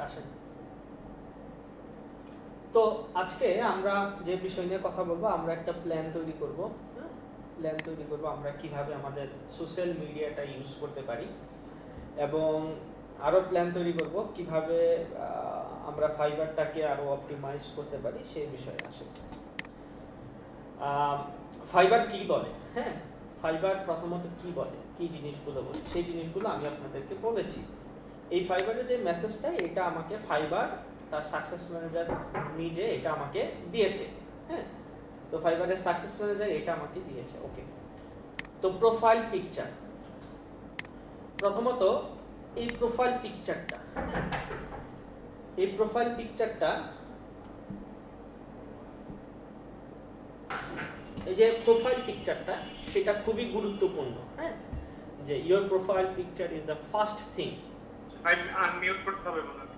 আসেন। তো আজকে আমরা যে বিষয় নিয়ে কথা বলবো, আমরা একটা প্ল্যান তৈরি করব। প্ল্যান তৈরি করব আমরা কিভাবে আমাদের সোশ্যাল মিডিয়াটা ইউজ করতে পারি, এবং আরও প্ল্যান তৈরি করব কিভাবে আমরা ফাইবারটাকে আরও অপটিমাইজ করতে পারি সেই বিষয়ে আসে। ফাইবার কি বলে? হ্যাঁ, ফাইবার প্রথমত কি বলে, কি জিনিসগুলো বলে, সেই জিনিসগুলো আমি আপনাদেরকে বলেছি। এই ফাইবারের যে মেসেজটা, এটা আমাকে ফাইবার তার সাকসেস ম্যানেজার নিজে এটা আমাকে দিয়েছে। হ্যাঁ, তো ফাইবারের সাকসেস ম্যানেজার এটা আমাকে দিয়েছে। ওকে, তো প্রোফাইল পিকচার, প্রথমত এই প্রোফাইল পিকচারটা, এই প্রোফাইল পিকচারটা, এই যে প্রোফাইল পিকচারটা, সেটা খুবই গুরুত্বপূর্ণ। হ্যাঁ, যে your profile picture is the first thing. Unmute করতে হবে মনে হয়।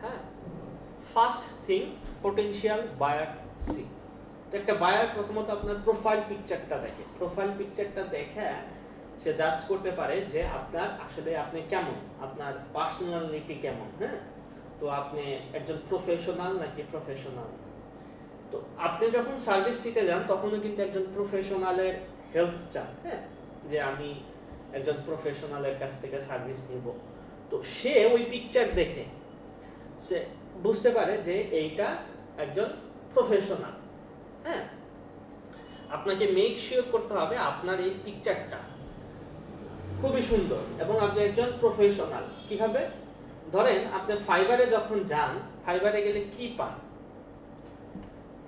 হ্যাঁ, first thing potential buyer see. তো একটা বায়ার প্রথমত আপনার প্রোফাইল পিকচারটা দেখে, প্রোফাইল পিকচারটা দেখে সে জাজ করতে পারে যে আপনার আসলে আপনি কেমন, আপনার পার্সোনালিটি কেমন। হ্যাঁ, তো আপনি একজন প্রফেশনাল নাকি প্রফেশনাল। তো আপনি যখন সার্ভিস দিতে যান তখনও কিন্তু একজন প্রফেশনালের হেল্প চান। হ্যাঁ, যে আমি একজন প্রফেশনালের কাছ থেকে সার্ভিস নিব। তো সে ওই পিকচার দেখে সে বুঝতে পারে যে এইটা একজন প্রফেশনাল। হ্যাঁ, আপনাকে মেক শিওর করতে হবে আপনার এই পিকচারটা খুবই সুন্দর এবং আপনি একজন প্রফেশনাল। কিভাবে? ধরেন আপনি ফাইবারে যখন যান, ফাইবারে গেলে কি পান?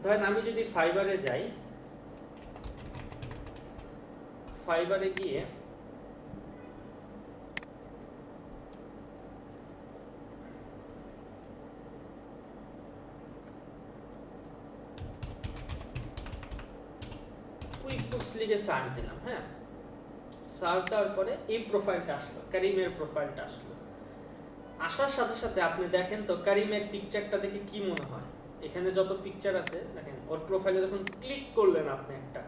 ধরেন আমি যদি ফাইবারে যাই, ফাইবারে গিয়ে কুইকবুকস লিখে সার্চ দিলাম। হ্যাঁ, সার্চ দেওয়ার পরে এই প্রোফাইলটা আসলো, কারিমের প্রোফাইলটা আসলো। আসার সাথে সাথে আপনি দেখেন তো কারিমের পিকচারটা দেখে কি মনে হয়? এখানে যত পিকচার আছে দেখেন, ওর প্রোফাইলে যখন ক্লিক করলেন, আপনি একটা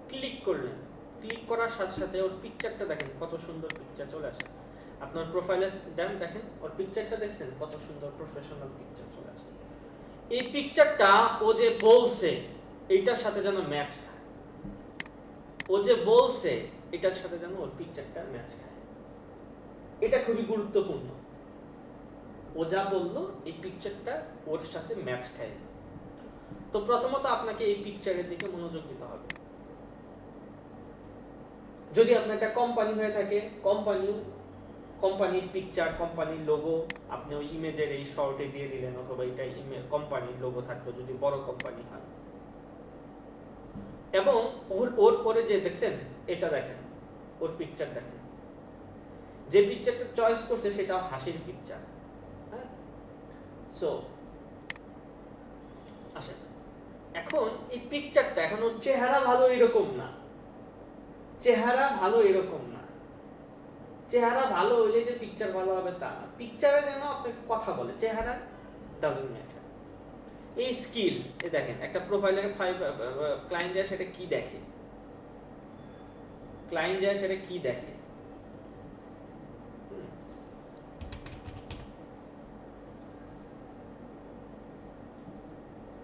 ক্লিক করলেন, ক্লিক করার সাথে সাথে ওর পিকচারটা দেখেন, কত সুন্দর পিকচার চলে আসে। আপনার প্রোফাইলে দেন, দেখেন ওর পিকচারটা দেখছেন, কত সুন্দর প্রফেশনাল পিকচার চলে আসছে। এই পিকচারটা ও যে বলছে এইটার সাথে যেন ম্যাচ খায়, ও যে বলছে এটার সাথে যেন ওর পিকচারটা ম্যাচ খায়। এটা খুবই গুরুত্বপূর্ণ। ও যা বললো এই পিকচারটা ওর সাথে ম্যাচ খায়। তো প্রথমত আপনাকে এই পিকচারের দিকে মনোযোগ দিতে হবে। যদি আপনার একটা কোম্পানি হয়ে থাকে, কোম্পানির পিকচার, কোম্পানির লোগো আপনি ওই ইমেজের এই শর্টে দিয়ে দিলেন, অথবা এটা কোম্পানির লোগো থাকতো যদি বড় কোম্পানি হয়। এবং ওর পরে যে দেখছেন, এটা দেখেন, ওর পিকচার দেখেন, যে পিকচারটা চয়েস করছে সেটা হাসির পিকচার। হ্যাঁ, সো আসেন, এখন এই পিকচারটা, এখন ওর চেহারা ভালো এরকম না, চেহারা ভালো এরকম না, চেহারা ভালো হইলে যে পিকচার ভালো হবে তা না। পিকচারে যেন আপনাকে কথা বলে, চেহারা ডাজন্ট ম্যাটার। এই স্কিল, এ দেখেন একটা প্রোফাইলে ক্লায়েন্ট যায় সেটা কি দেখে, ক্লায়েন্ট যায় সেটা কি দেখে।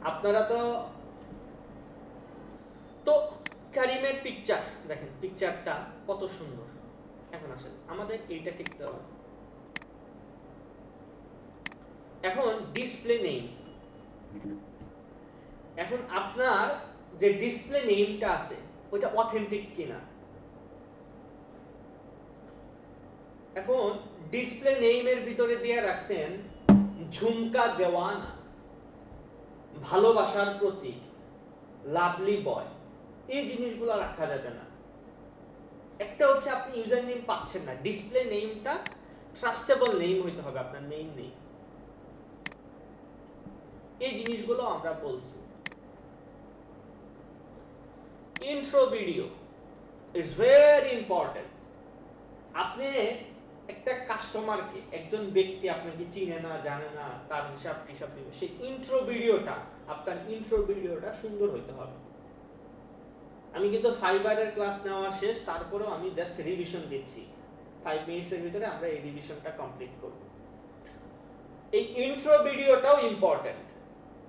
আপনারা তো কারিমের পিকচার দেখেন, পিকচারটা কত সুন্দর। এখন আসেন আমাদের এইটা লিখতে হবে। এখন ডিসপ্লে নেম, এখন আপনার যে ডিসপ্লে নেমটা আছে ওইটা অথেন্টিক কিনা। এখন ডিসপ্লে নেমের ভিতরে দিয়ে রাখছেন ঝুমকা দেওয়ানা, ভালোবাসার প্রতীক, লাভলি বয়, এই জিনিসগুলো রাখা যাবে না। একটা হচ্ছে আপনি ইউজার নেম পাচ্ছেন না, ডিসপ্লে নেমটা ট্রাস্টেবল নেম হইতে হবে, আপনার মেইন নেম। এই জিনিসগুলো আমরা বলছি। Intro video it's very important. আপনি একটা কাস্টমারকে, একজন ব্যক্তি আপনাকে চিনে না, জানে না, তার হিসাব টিসাব দিবে, সেই ইন্ট্রো ভিডিওটা, আপনার ইন্ট্রো ভিডিওটা সুন্দর হইতে হবে। আমি কিন্তু ফাইবারের ক্লাস নেওয়া শেষ, তারপরেও আমি জাস্ট রিভিশন দিচ্ছি। 5 মিনিটসের ভিতরে আমরা এই রিভিশনটা কমপ্লিট করব। এই ইন্ট্রো ভিডিওটাও ইম্পর্টেন্ট,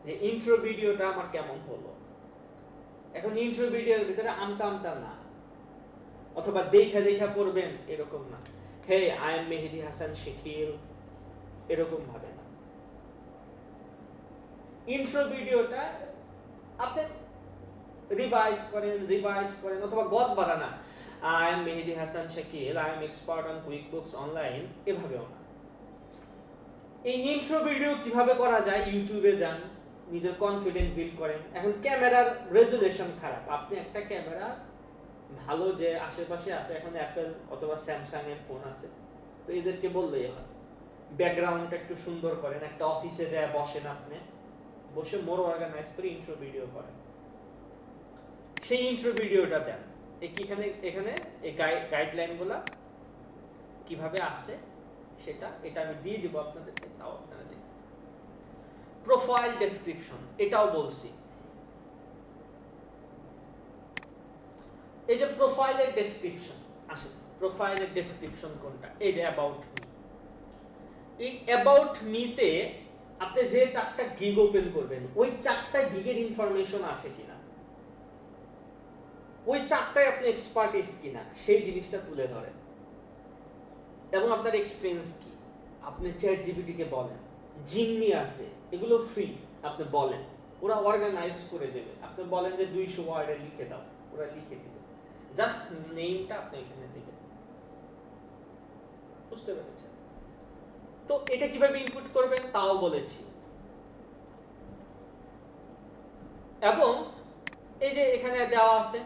যে ইন্ট্রো ভিডিওটা আমার কেমন হলো। এখন ইন্ট্রো ভিডিওর ভিতরে আমতা আমতা না, অথবা দেখা দেখা পড়বেন এরকম না, হে আই এম মেহেদি হাসান শাকিল, এরকম ভাবে না। ইন্ট্রো ভিডিওটা আপনি রিভাইজ করেন অথবা গদ বাড়ানা, I am Mehedi Hasan Shakil, I am expert on QuickBooks online, এভাবেও না। এই ইন্ট্রো ভিডিও কিভাবে করা যায়, ইউটিউবে যান, নিজের কনফিডেন্ট বিল্ড করেন। এখন ক্যামেরার রেজুলেশন খারাপ, আপনি একটা ক্যামেরা ভালো যে আশেপাশে আছে, এখন অ্যাপেল অথবা স্যামসাং এর ফোন আছে, তো এদেরকে বললেই হয় ব্যাকগ্রাউন্ডটা একটু সুন্দর করেন, একটা অফিসে যায় বসেন, আপনি বসে মোর অর্গানাইজ করে ইন্ট্রো ভিডিও করেন, সেই ইন্ট্রো ভিডিওটা দেন। এখানে এই গাইডলাইনগুলো কিভাবে আসে সেটা এটা আমি দিয়ে দিব আপনাদেরকে, তাও আপনারা দেখুন। প্রোফাইল ডেসক্রিপশন, এটাও বলছি। এই যে প্রোফাইলের ডেসক্রিপশন আসে, প্রোফাইলের ডেসক্রিপশন কোনটা, এই যে অ্যাবাউট মি। এই অ্যাবাউট মিতে আপনি যে 4টা গিগ ওপেন করবেন, ওই 4টা গিগের ইনফরমেশন আছে কিনা, ওই 4টায় আপনি এক্সপার্টিস কিনা, সেই জিনিসটা তুলে ধরেন। এবং আপনার এক্সপেরিয়েন্স কি, আপনি চ্যাট জিপিটি কে বলেন, জিমনি আছে, এগুলো ফ্রি, আপনি বলেন, ওরা অর্গানাইজ করে দেবে। আপনি বলেন যে 200 ওয়ার্ডে লিখে দাও, ওরা লিখে দিবে, জাস্ট নেমটা আপনি এখানে দিবেন। বুঝতে পেরেছেন? তো এটা কিভাবে ইনপুট করবেন তাও বলেছি। এবং এই যে এখানে দেওয়া আছে,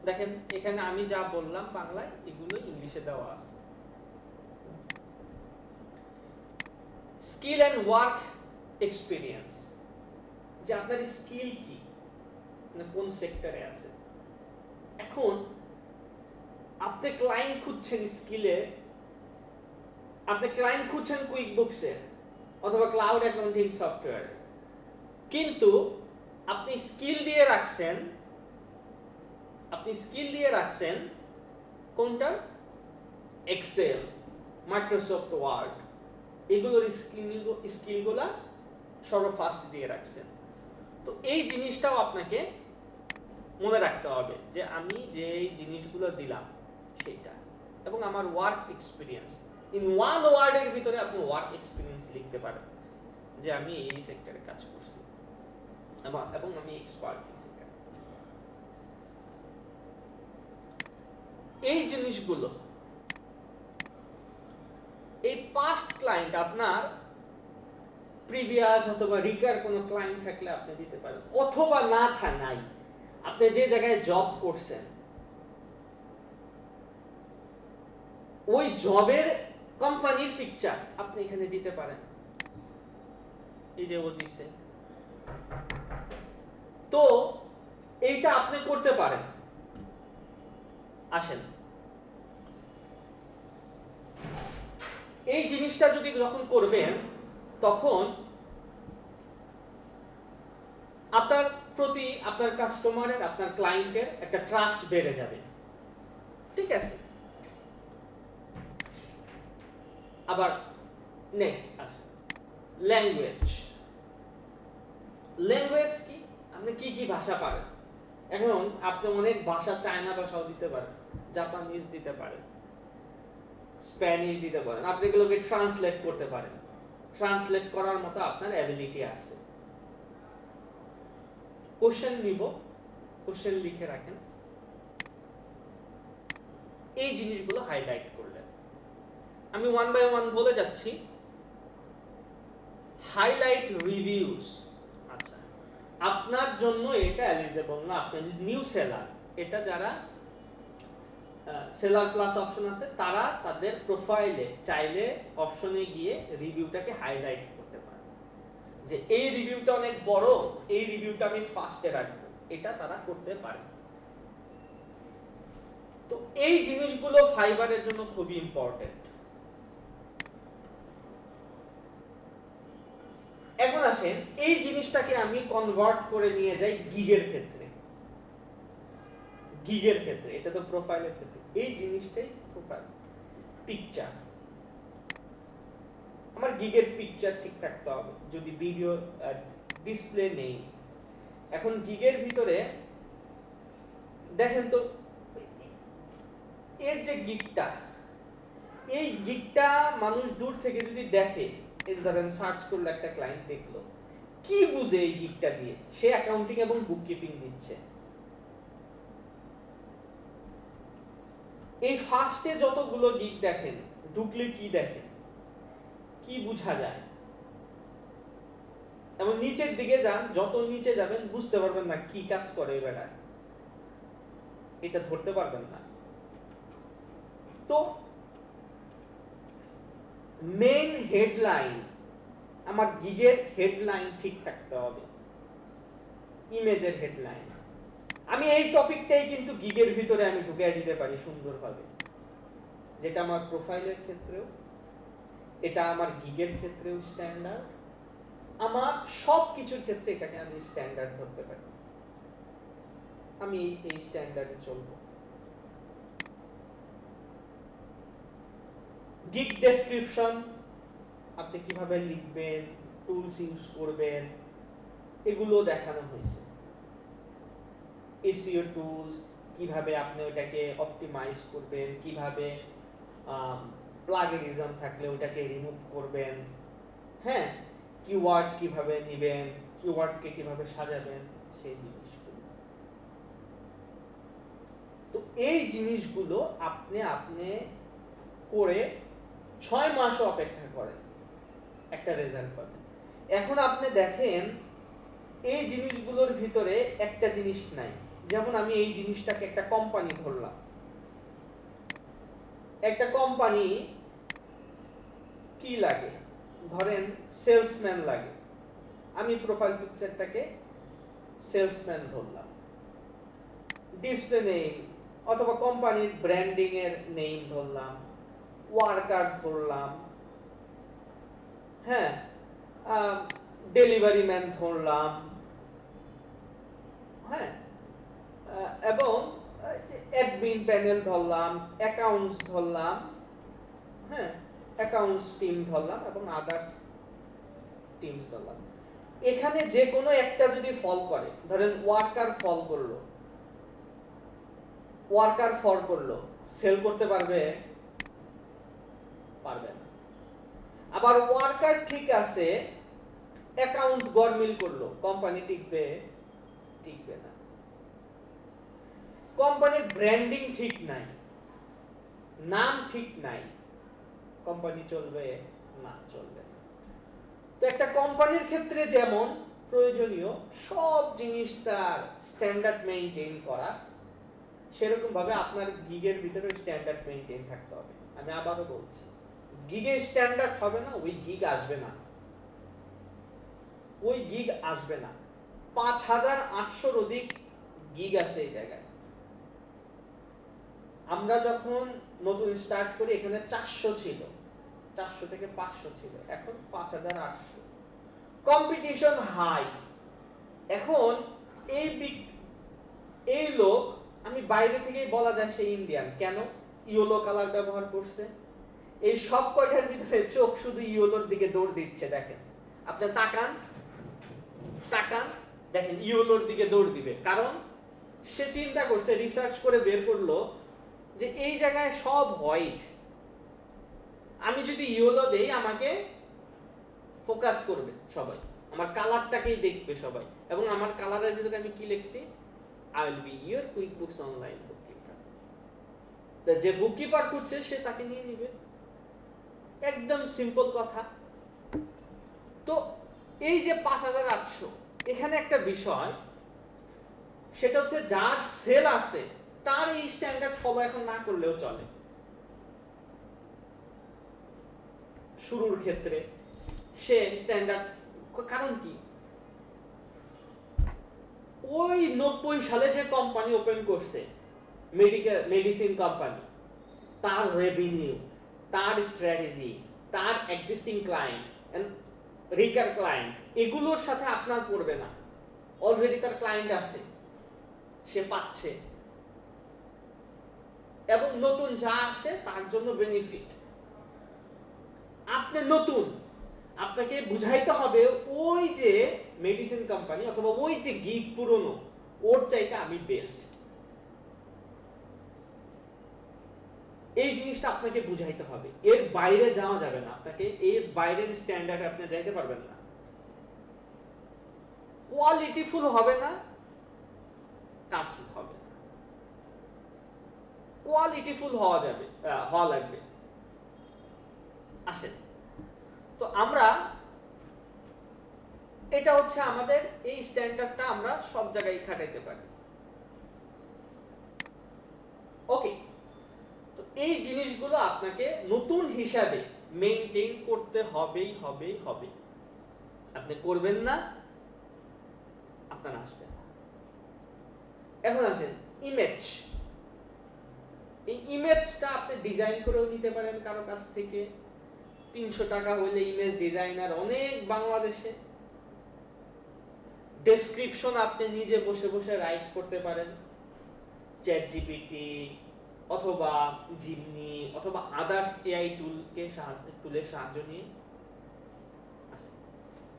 দেখেন এখানে আমি যা বললাম বাংলায়, এগুলো ইংলিশে দেওয়া আছে। স্কিল এন্ড ওয়ার্ক এক্সপেরিয়েন্স, যে আপনার স্কিল কি, মানে কোন সেক্টরে আছে। এখন আপনি ক্লায়েন্ট খুঁজছেন স্কিলে, আপনি ক্লায়েন্ট খুঁজছেন কুইকবুকসে অথবা ক্লাউড অ্যাকাউন্টিং সফটওয়্যার, কিন্তু আপনি স্কিল দিয়ে রাখছেন কোনটা, এক্সেল, মাইক্রোসফট ওয়ার্ড, এগুলোর স্কিলগুলা সর্বফার্স্ট দিয়ে রাখছেন। তো এই জিনিসটাও আপনাকে মনে রাখতে হবে যে আমি যে জিনিসগুলো দিলাম সেটা, এবং আমার ওয়ার্ক এক্সপিরিয়েন্স, ইন ওয়ান ওয়ার্ডের ভিতরে আপনি ওয়ার্ক এক্সপিরিয়েন্স লিখতে পারেন, যে আমি এই সেক্টরে কাজ করছি এবং আমি এক্সপার্ট এই সেক্টরে। এই জিনিসগুলো, এই পাস্ট ক্লায়েন্ট, আপনার প্রিভিয়াস অথবা রিকার কোনো ক্লায়েন্ট থাকলে আপনি দিতে পারেন, অথবা নাই, আপনি যে জায়গায় জব করছেন ওই জবের কোম্পানির পিকচার আপনি এখানে দিতে পারেন। এই যে ও দিছে, তো এইটা আপনি করতে পারেন। আসেন, এই জিনিসটা যদি যখন করবেন তখন আপনার প্রতি আপনার কাস্টমারের, আপনার ক্লায়েন্টের একটা ট্রাস্ট বেড়ে যাবে, ঠিক আছে? আবার নেক্সট আসেন, ল্যাঙ্গুয়েজ কি, আপনি কি কি ভাষা পারেন। এখন আপনি অনেক ভাষা, চায়না ভাষাও দিতে পারেন, জাপানিজ দিতে পারেন, স্প্যানিশ দিতে পারেন, আপনি এগুলোকে ট্রান্সলেট করতে পারেন, ট্রান্সলেট করার মতো আপনার অ্যাবিলিটি আছে। কোশ্চেন নিব, কোশ্চেন লিখে রাখেন, এই জিনিসগুলো হাইলাইট করলেন। আমি ওয়ান বাই ওয়ান বলে যাচ্ছি। হাইলাইট রিভিউজ, আচ্ছা আপনার জন্য এটা এলিজিবল না, আপনি নিউ সেলার, এটা যারা সেলার প্লাস অপশন আছে তারা তাদের প্রোফাইলে চাইলে অপশনে গিয়ে রিভিউটাকে হাইলাইট করতে পারে, যে এই রিভিউটা অনেক বড়, এই রিভিউটা আমি ফার্স্টে রাখবো, এটা তারা করতে পারে। তো এই জিনিসগুলো ফাইবারের জন্য খুবই ইম্পর্টেন্ট। এখন আসেন, এই জিনিসটাকে আমি কনভার্ট করে নিয়ে যাই গিগের ক্ষেত্রে। এটা তো প্রোফাইলের ক্ষেত্রে, এই জিনিসটাই প্রোফাইল পিকচার। আমার গিগের পিকচার ঠিক থাকতে হবে, যদি ভিডিও ডিসপ্লে নেই। এখন গিগের ভিতরে দেখেন তো এর যে গিগটা, এই গিগটা মানুষ দূর থেকে যদি দেখে, এই ধরেন সার্চ করলো একটা ক্লায়েন্ট দেখলো, কি বুঝে এই গিগটা দিয়ে? সে অ্যাকাউন্টিং এবং বুককিপিং দিচ্ছে। এই ফার্স্টে যতগুলো গিগ দেখেন, ঢুকলে কি দেখেন, কি বোঝা যায়? এবং নিচের দিকে যান, যত নিচে যাবেন বুঝতে পারবেন না কি কাজ করে বেটা, এটা ধরতে পারবেন না। তো মেইন হেডলাইন, আমার গিগের হেডলাইন ঠিক থাকতে হবে, ইমেজের হেডলাইন। আমি এই টপিকটাই কিন্তু গিগের ভিতরে আমি ঢুকিয়ে দিতে পারি সুন্দরভাবে, যেটা আমার প্রোফাইলের ক্ষেত্রেও, এটা আমার গিগের ক্ষেত্রেও স্ট্যান্ডার্ড, আমার সব কিছুর ক্ষেত্রে এটাকে আমি স্ট্যান্ডার্ড ধরতে পারি। আমি এই স্ট্যান্ডার্ডে চলবো। গিগ ডেসক্রিপশন, আপনি কিভাবে লিখবেন, টুলস ইউজ করবেন, এগুলো দেখানো হয়েছে। এসইও টুলস, কিভাবে আপনি ওটাকে অপটিমাইজ করবেন, কিভাবে প্লাগিনিজম থাকলে ওটাকে রিমুভ করবেন, হ্যাঁ, কিওয়ার্ড কিভাবে নেবেন, কিওয়ার্ডকে কিভাবে সাজাবেন, সেই জিনিসগুলো। তো এই জিনিসগুলো আপনি করে 6 মাসও অপেক্ষা করেন, একটা রেজাল্ট পাবেন। এখন আপনি দেখেন এই জিনিসগুলোর ভিতরে একটা জিনিস নাই। যেমন আমি এই জিনিসটাকে একটা কোম্পানি ধরলাম, একটা কোম্পানি কি লাগে, ধরেন সেলসম্যান লাগে, আমি প্রোফাইল পিকচারটাকে সেলসম্যান ধরলাম, ডিসপ্লে নেম অথবা কোম্পানির ব্র্যান্ডিং এর নেম ধরলাম, ওয়ার্কার ধরলাম, হ্যাঁ, ডেলিভারি ম্যান ধরলাম, হ্যাঁ, এবং অ্যাডমিন প্যানেল ধরলাম, অ্যাকাউন্টস ধরলাম, হ্যাঁ, অ্যাকাউন্টস টিম ধরলাম এবং আদার্স টিমস ধরলাম। এখানে যে কোনো একটা যদি ফল করে, ধরেন ওয়ার্কার ফল করলো, ওয়ার্কার ফল করলো, সেল করতে পারবে? পারবে না। আবার ওয়ার্কার ঠিক আছে, অ্যাকাউন্টস গরমিল করলো, কোম্পানি টিকবে? টিকবে না। কোম্পানির ব্র্যান্ডিং ঠিক নাই, নাম ঠিক নাই, কোম্পানি চলবে না? চলবে না। তো একটা কোম্পানির ক্ষেত্রে যেমন প্রয়োজনীয় সব জিনিস তার স্ট্যান্ডার্ড মেইনটেইন করা, সেরকম ভাবে আপনার গিগের ভিতরে স্ট্যান্ডার্ড মেইনটেইন থাকতে হবে। আমি আবারও বলছি, গিগের স্ট্যান্ডার্ড হবে না, ওই গিগ আসবে না, ওই গিগ আসবে না। 5800 অধিক গিগ আছে এই জায়গায়। আমরা যখন নতুন স্টার্ট করি এখানে 400 ছিল, 400 থেকে 500 ছিল, এখন 5800। Competition high. এখন এই লোক, আমি বাইরে থেকেই বলা যায় সে ইন্ডিয়ান, কেন? ইয়েলো কালার ব্যবহার করছে। এই সব কয়টার ভিতরে চোখ শুধু ইয়েলোর দিকে দৌড় দিচ্ছে। দেখেন, আপনি তাকান, দেখেন ইয়েলোর দিকে দৌড় দিবে, কারণ সে চিন্তা করছে, রিসার্চ করে বের করলো যে এই জায়গায় সব হোয়াইট, আমি যদি ইয়েলো দেই আমাকে ফোকাস করবে সবাই, আমার কালারটাকেই দেখবে সবাই। এবং আমার কালারের ভিতরে আমি কি লিখছি? I will be your QuickBooks online bookkeeper. যে বুককিপার করছে সে তাকে নিয়ে নিবে, একদম সিম্পল কথা। তো এই যে 5800, এখানে একটা বিষয়, সেটা হচ্ছে যার সেল আছে তার এই স্ট্যান্ডার্ড ফলো এখন না করলেও চলে। শুরুর ক্ষেত্রে সে স্ট্যান্ডার্ড, কারণ কি? ওই 90 সালে যে কোম্পানি ওপেন করছে, মেডিসিন কোম্পানি, তার রেভিনিউ, তার স্ট্র্যাটেজি, তার existing client and recur client, এগুলোর সাথে আপনার পড়বে না। অলরেডি তার ক্লায়েন্ট আছে, সে পাচ্ছে, এবং নতুন যা আসে তার জন্য বেনিফিট। আপনি নতুন, আপনাকে বুঝাইতে হবে ওই যে মেডিসিন কোম্পানি অথবা ওই যে গিগ পুরনো ওর চাইতে আমি বেস্ট। এই জিনিসটা আপনাকে বুঝাইতে হবে, এর বাইরে যাওয়া যাবে না, আপনাকে এর বাইরের স্ট্যান্ডার্ডে আপনি যাইতে পারবেন না। কোয়ালিটিফুল হবে না, কাজ হবে না। কোয়ালিটিফুল হওয়া লাগবে। আসেন তো আমরা এটা হচ্ছে আমাদের এই স্ট্যান্ডার্ডটা আমরা সব জায়গায় খাটাইতে পারি। ওকে, তো এই জিনিসগুলো আপনাকে নতুন হিসাবে মেইনটেইন করতে হবে। আপনি করবেন না, আপনার আসবে না। এখন আসেন ইমেজ। এই ইমেজটা আপনি ডিজাইন করেও নিতে পারেন কারো কাছ থেকে। 300 টাকা হইলে ইমেজ ডিজাইনার অনেক বাংলাদেশে। ডেসক্রিপশন আপনি নিজে বসে বসে রাইট করতে পারেন চ্যাট জিপিটি অথবা জিমনি অথবা আদার্স এআই টুলের সাহায্য নিয়ে।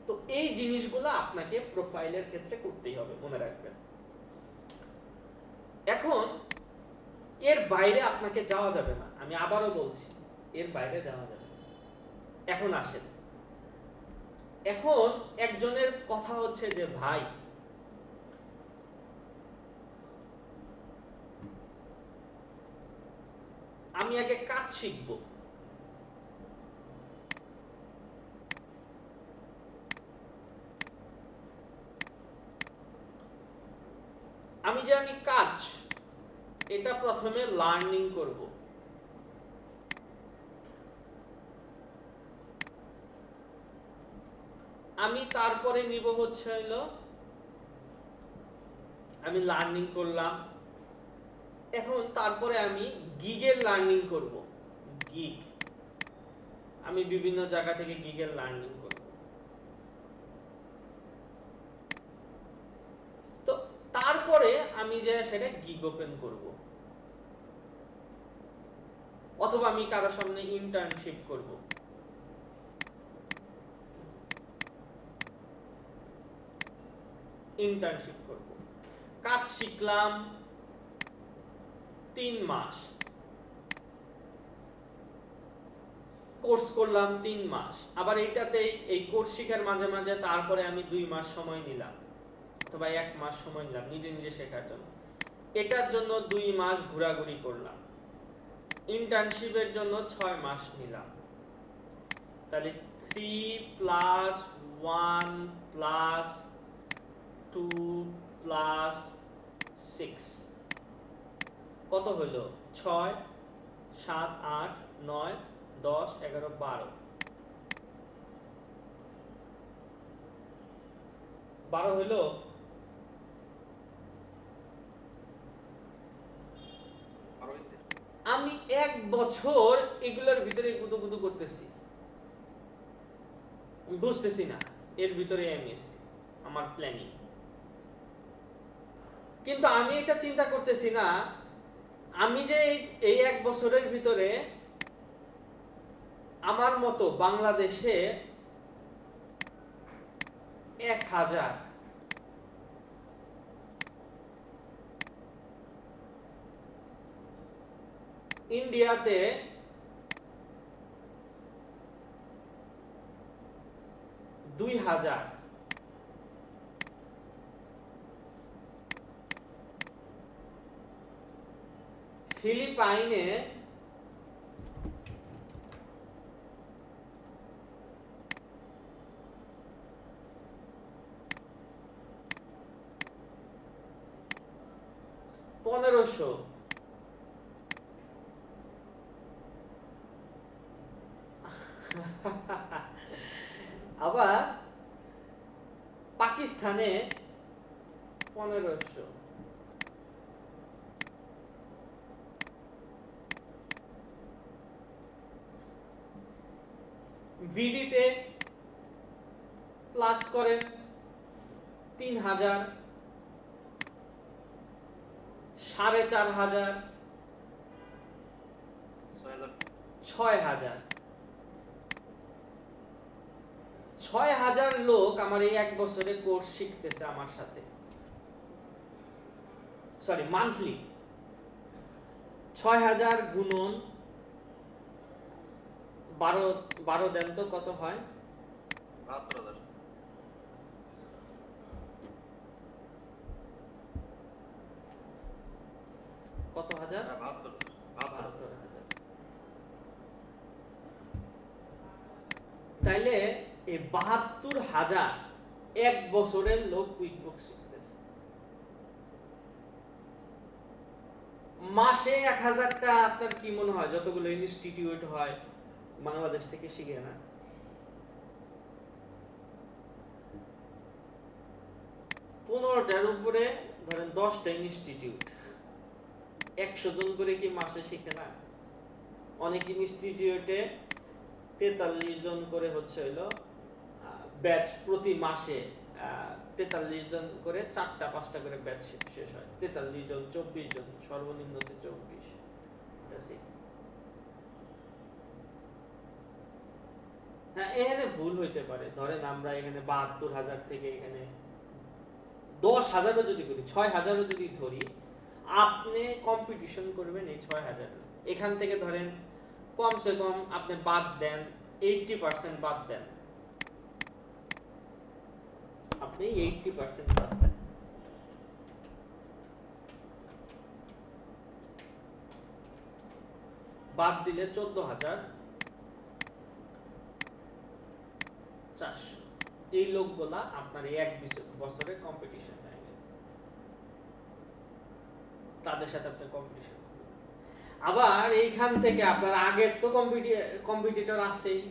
তো এই জিনিসগুলো আপনাকে প্রোফাইলের ক্ষেত্রে করতেই হবে, মনে রাখবেন। এখন এর বাইরে আপনাকে যাওয়া যাবে না, আমি আবারও বলছি, এর বাইরে যাওয়া যাবে না। এখন আসেন, এখন একজনের কথা হচ্ছে যে ভাই আমি আগে কাজ শিখব, আমি কাজ এটা প্রথমে লার্নিং করব। আমি তারপরে নিব হচ্ছে হলো আমি লার্নিং করলাম, এখন তারপরে আমি গিগের লার্নিং করব। গিগ আমি বিভিন্ন জায়গা থেকে গিগের লার্নিং করব। তো তারপরে আমি যে সেটা গিগ ওপেন করব, অথবা আমি কারো সামনে ইন্টার্নশিপ করব। কাজ শিখলাম 3 মাস, কোর্স করলাম 3 মাস, আবার এইটাতেই এই কোর্স শিখার মাঝে মাঝে তারপরে আমি 2 মাস সময় নিলাম অথবা 1 মাস সময় নিলাম নিজে নিজে শেখার জন্য। এটার জন্য 2 মাস ঘোরাঘুরি করলাম, ইন্টার্নশিপের জন্য 6 মাস নিলাম। তাহলে 3 প্লাস 1 প্লাস 2 প্লাস 6 কত হলো? 6 7 8 9 10 11 12 হলো। আমি 1 বছর এগুলোর ভিতরে গুদুগুদু করতেছি, বুঝতেছি না এর ভিতরে এমএস আমার প্ল্যানিং, কিন্তু আমি এটা চিন্তা করতেছি না আমি যে এই 1 বছরের ভিতরে আমার মতো বাংলাদেশে 1000 ইন্ডিয়াতে 2000 ফিলিপাইনে 1500 আবার পাকিস্তানে 1500, বিডিতে প্লাস করেন 3000, 4500, 6000, 6000 লোক আমার এই 1 বছরে কোর্স শিখতেছে আমার সাথে, সরি মান্থলি। 6000 গুণন 12 দেন তো কত হয়? 72,000। কত হাজার? 72,000। তাইলে এই 72,000 1 বছরের লোক কুইকবুক শিখতেছে। মাসে 1000টা আপনার কি মনে হয় যতগুলো ইনস্টিটিউট হয় বাংলাদেশ থেকে শিখে না? 15টার উপরে ধরেন 10টা ইনস্টিটিউট, 100 জন করে কি মাসে শিখে না? অনেক ইনস্টিটিউটে 43 জন করে হচ্ছে হলো ব্যাচ, প্রতি মাসে 43 জন করে 4টা 5টা করে ব্যাচ শেষ হয়। 43 জন 24 জন, সর্বনিম্ন 24। হ্যাঁ, এখানে ভুল হইতে পারে। ধরেন আমরা এখানে 72,000 থেকে এখানে 10,000ও যদি করি, 6,000ও যদি ধরি, আপনি কম্পিটিশন করবেন এই 6,000। এখান থেকে ধরেন কমসে কম আপনি বাদ দেন 80% বাদ দেন, আপনি 80% বাদ দেন। বাদ দিলে 14,400। এই লোকগুলা আপনার এই 1 বছরে কম্পিটিশন হয়ে গেল, তাদের সাথে আপনি কম্পিটিশন। আবার এইখান থেকে আপনার আগের তো কম্পিটিটর আছেই,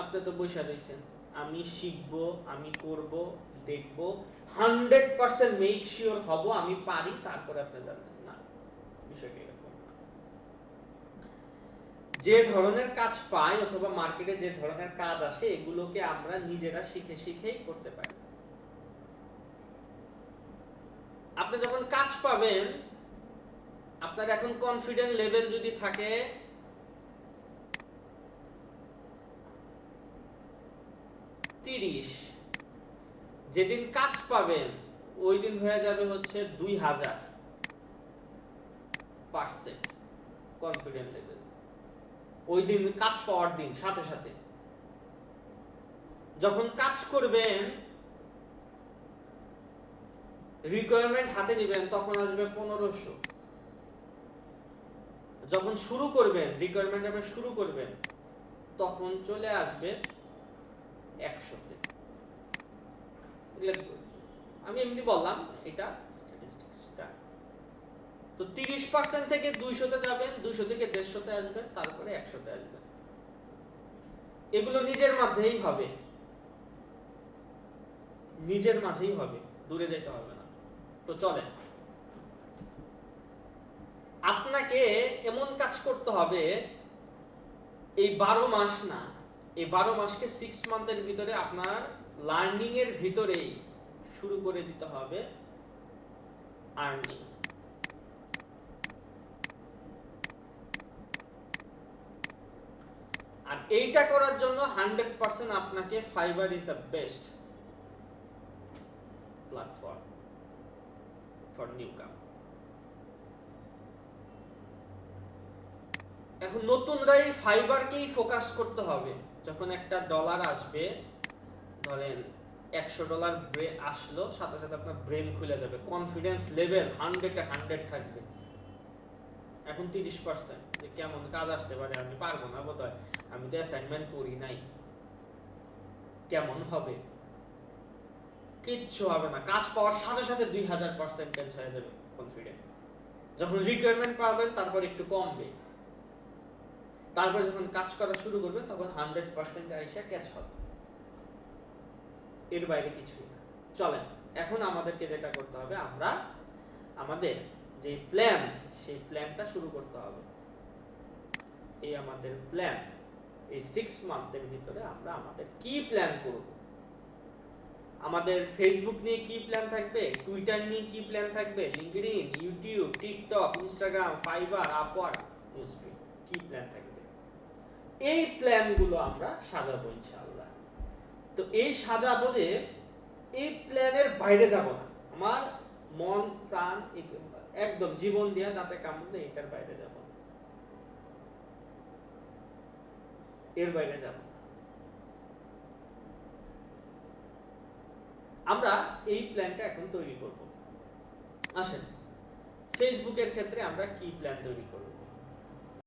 আপনি তো বসে রয়েছেন, আমি শিখবো, আমি করব, দেখব, 100% মেক শিওর হব আমি পারি, তারপরে আপনি জানেন না। বিষয়টা এরকম না। যে ধরনের কাজ পাই অথবা মার্কেটে যে ধরনের কাজ আসে এগুলোকে আমরা নিজেরা শিখেই করতে পারি। আপনি যখন কাজ পাবেন, আপনার এখন কনফিডেন্ট লেভেল যদি থাকে 30, যেদিন কাজ পাবেন ওই দিন হয়ে যাবে হচ্ছে 2000% কনফিডেন্ট লেভেল। ওই দিন কাজ পাওয়ার দিন সাথে সাথে যখন কাজ করবেন, রিকোয়ারমেন্ট হাতে নেবেন, তখন আসবে 1500। যখন শুরু করবেন, রিকোয়ারমেন্ট আপনি শুরু করবেন, তখন চলে আসবে 100-তে। আমি এমনি বললাম, এটা স্ট্যাটিস্টিক্সটা। তো 30% থেকে 200-তে যাবেন, 200 থেকে 150-তে আসবেন, তারপরে 100-তে আসবেন। এগুলো নিজের মাঝেই হবে, নিজের মাঝেই হবে, দূরে যেতে হবে না। তো চলেন, আপনাকে এমন কাজ করতে হবে এই 12 মাস না, এই 12 মাসকে 6 মান্থের ভিতরে আপনার লার্নিং এর ভিতরেই শুরু করে দিতে হবে আর্নিং। আর এইটা করার জন্য 100% আপনাকে Fiverr is the best platform for newcomer. এখন নতুনরাই ফাইবারকেই ফোকাস করতে হবে। যখন একটা ডলার আসবে, ধরেন $100 আসলো, সাথে সাথে আপনার ব্রেন খুলে যাবে, কনফিডেন্স লেভেল 100-এ 100 থাকবে। এখন 30% যে কেমন কাজ আসতে পারে, আমি পারবো না বোধহয়, আমি তো অ্যাসাইনমেন্ট করি নাই, কেমন হবে? কিচ্ছু হবে না। কাজ পাওয়ার সাথে সাথে 2000% হয়ে যাবে কনফিডেন্ট। যখন রিকোয়ারমেন্ট পাবেন তারপর একটু কমবে, তারপর যখন কাজ করা শুরু করবেন তখন 100% আইসা ক্যাচ হবে। এর বাইরে কিছুই না। চলেন, এখন আমাদেরকে যেটা করতে হবে, আমরা আমাদের যে প্ল্যান, সেই প্ল্যানটা শুরু করতে হবে। এই আমাদের প্ল্যান, এই 6 মান্থের ভিতরে আমরা আমাদের কি প্ল্যান করব। আমাদের ফেসবুক নিয়ে কি প্ল্যান থাকবে, টুইটার নিয়ে কি প্ল্যান থাকবে, LinkedIn, YouTube, TikTok, Instagram, Fiverr, Upwork, newsfeed, কি প্ল্যান থাকবে। এই প্ল্যানগুলো আমরা সাজাবো ইনশাআল্লাহ। তো এই সাজাবো যে এই প্ল্যানের বাইরে যাব না, আমার মন প্রাণ একদম জীবন দিয়ে দাঁতে কামড় দিয়ে এটার বাইরে যাব না, এর বাইরে যাব না। আমরা এই প্ল্যানটা এখন তৈরি করব। আসেন ফেসবুকের ক্ষেত্রে আমরা কি প্ল্যান তৈরি করব।